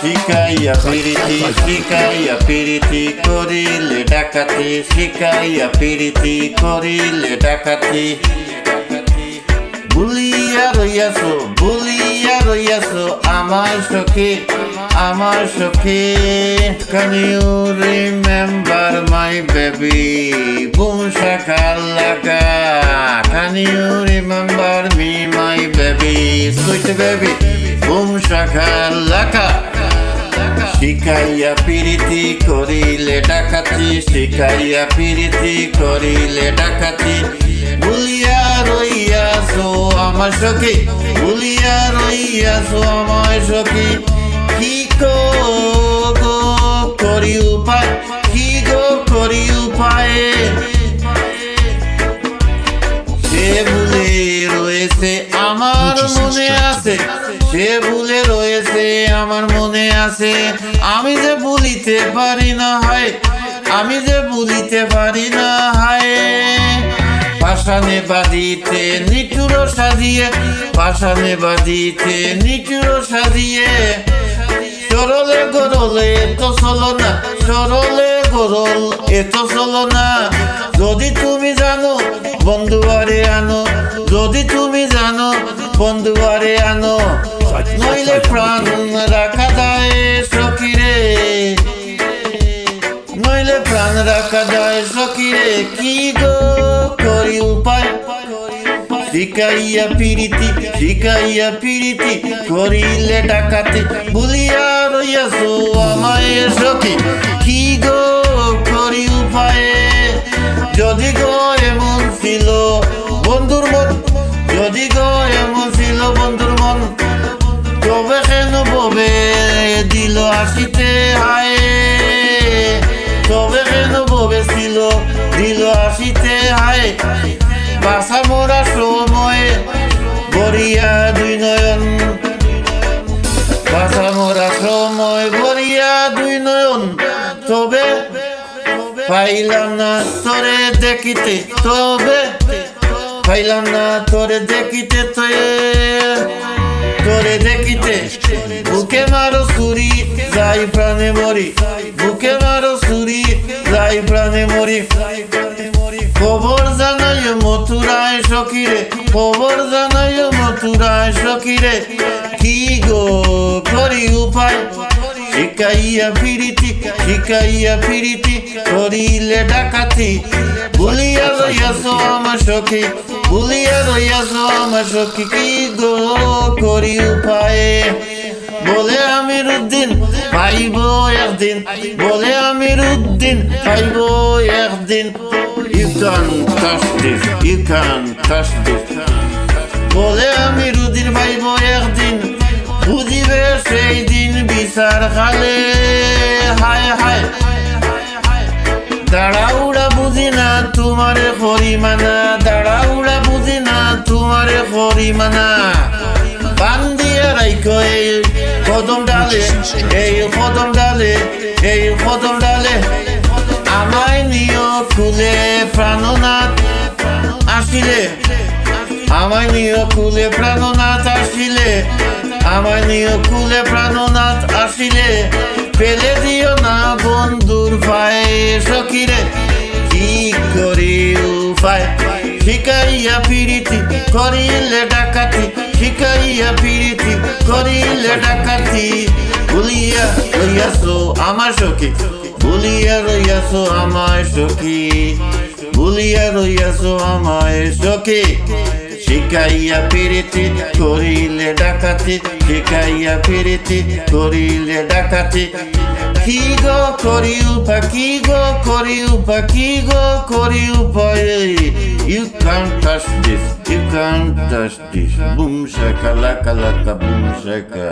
শিকাইয়া পিরিতি করিলে ডাকাতি, শিকাইয়া পিরিতি করিলে ডাকাতি। ভুলিয়া রইয়াছো আমার সখী। Can you remember my baby? Boom shakalaka. Can you remember me, my baby? Sweet baby. Boom shakalaka. শিকাইয়া পিরিতি করিলে ডাকাতি, শিকাইয়া পিরিতি করিলে ডাকাতি। ভুলিয়া রইয়াছো আমার সখী, ভুলিয়া রইয়াছো আমার সখী। কি গো করি উপায়, কি গো করি উপায়। সে ভুলে রয়েছে আমার মনে আছে, সে ভুলে রয়েছে আমার মনে আছে। আমি যে ভুলিতে পারি না হায়, আমি যে ভুলিতে পারি না হায়। পাষাণে বাঁধিতে নিঠুর সাজিয়ে, পাষাণে বাঁধিতে নিঠুর সাজিয়ে। সরলে গরলে এতো চলো না, সরলে গরল এতো চলো না। যদি তুমি জানো বন্ধুয়ারে আনো, যদি তুমি জানো বন্ধুয়ারে আনো। নইলে প্রাণ রাখা যায় সখীরে, নইলে প্রাণ রাখা যায় সখীরে। কি গো করি উপায়, শিকাইয়া পিরিতি করিলে ডাকাতি। ভুলিয়া রইয়াছো আমায় সখী, কি গো করি উপায়। যদি গো এমন ছিল বন্ধুর মন, যদি গো এমন ছিল বন্ধুর মন, তবে কেন ববে দিল আসিতে হায়। তবে কেন ববে ছিল দিল আসিতে হায়। বাসা মোরা সময় ভরিয়া দুই নয়ন, বাসা মোরা সময় ভরিয়া দুই নয়ন। তবে পাইলাম না তোরে দেখিতে, তবে পাইলাম না তোরে দেখিতে, তোরে দেখিতে। বুকে মারো ছুরি যাই প্রাণে মরি, বুকে মারো ছুরি যাই প্রাণে মরি। খবর জানাই মথুরায় সখীরে, খবর জানাই মথুরায় সখীরে। কি গো করি উপায়, শিকাইয়া পিরিতি করিলে ডাকাতি। ভুলিয়া রইয়াছো আমার সখী, ভুলিয়া রইয়াছো আমার সখী। কি গো করি উপায়। বলে আমিরুদ্দিন পাইব একদিন, বলে আমিরুদ্দিন পাইব একদিন। You can't touch this, you can't touch this. বলে আমিরুদ্দিন পাইব একদিন, বুঝিবে সেই দিন বিচার খালে হায় হায়। দাঁড়াউড়া বুঝি না তোমারে হরিমানা, দাঁড়াউড়া বুঝি না তোমারে হরিমানা। বান্দিয়া রাইখো এই কদম ডালে, এই কদম ডালে, এই কদম ডালে। আমায় নিয় খুলে প্রাণনাথ আসিলে, আমায় নিয় খুলে প্রাণনাথ আসিলে, আমায় নিয় খুলে প্রাণনাথ আসিলে। ফেলে দিও না বন্ধুর পায়ে সখীরে, কি করি উপায়। শিকাইয়া পিরিতি করিলে ডাকাতি, শিকাইয়া পিরিতি করিলে ডাকাতি। ভুলিয়া রইয়াছো আমার সখী, ভুলিয়া রইয়াছো আমায় সখী, ভুলিয়া রইয়াছো আমায় সখী। শিকাইয়া পিরিতি করিলে ডাকাতি, শিকাইয়া পিরিতি করিলে ডাকাতি। কি গো করি উপায়, কি গো করি উপায়, কি গো করি উপায়। You can't touch this, you can't touch this. Boom shakalaka laka, boom shaka.